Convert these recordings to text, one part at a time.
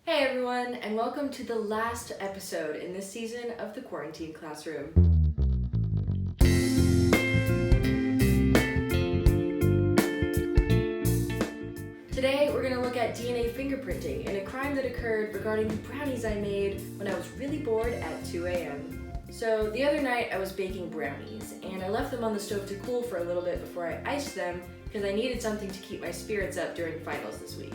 Hey everyone, and welcome to the last episode in this season of the Quarantine Classroom. Today we're going to look at DNA fingerprinting and a crime that occurred regarding the brownies I made when I was really bored at 2 a.m. So the other night I was baking brownies and I left them on the stove to cool for a little bit before I iced them because I needed something to keep my spirits up during finals this week.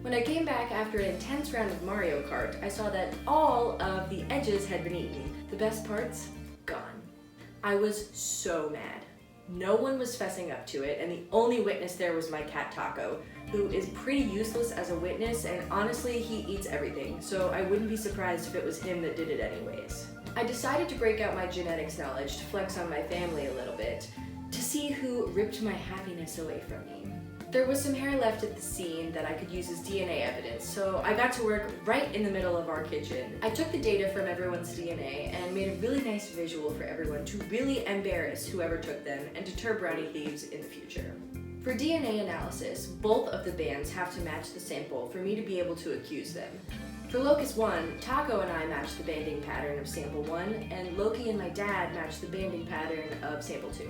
When I came back after an intense round of Mario Kart, I saw that all of the edges had been eaten. The best parts, gone. I was so mad. No one was fessing up to it, and the only witness there was my cat Taco, who is pretty useless as a witness, and honestly, he eats everything, so I wouldn't be surprised if it was him that did it anyways. I decided to break out my genetics knowledge to flex on my family a little bit, to see who ripped my happiness away from me. There was some hair left at the scene that I could use as DNA evidence, so I got to work right in the middle of our kitchen. I took the data from everyone's DNA and made a really nice visual for everyone to really embarrass whoever took them and deter brownie thieves in the future. For DNA analysis, both of the bands have to match the sample for me to be able to accuse them. For Locus 1, Taco and I matched the banding pattern of sample 1, and Loki and my dad matched the banding pattern of sample 2.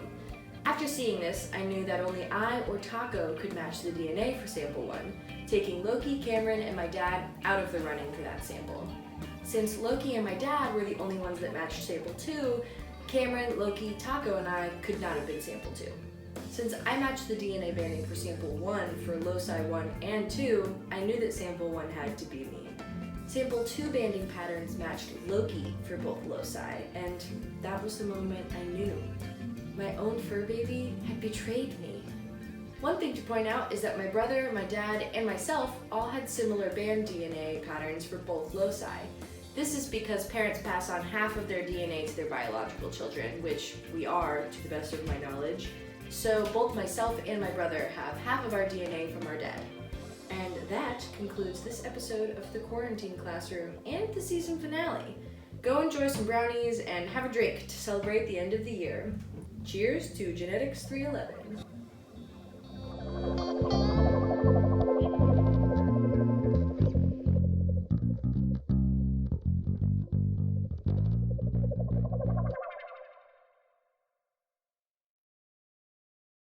After seeing this, I knew that only I or Taco could match the DNA for sample 1, taking Loki, Cameron, and my dad out of the running for that sample. Since Loki and my dad were the only ones that matched sample 2, Cameron, Loki, Taco, and I could not have been sample 2. Since I matched the DNA banding for sample 1 for loci 1 and 2, I knew that sample 1 had to be me. Sample 2 banding patterns matched Loki for both loci, and that was the moment I knew. My own fur baby had betrayed me. One thing to point out is that my brother, my dad, and myself all had similar band DNA patterns for both loci. This is because parents pass on half of their DNA to their biological children, which we are, to the best of my knowledge. So both myself and my brother have half of our DNA from our dad. And that concludes this episode of the Quarantine Classroom and the season finale. Go enjoy some brownies and have a drink to celebrate the end of the year. Cheers to Genetics 311.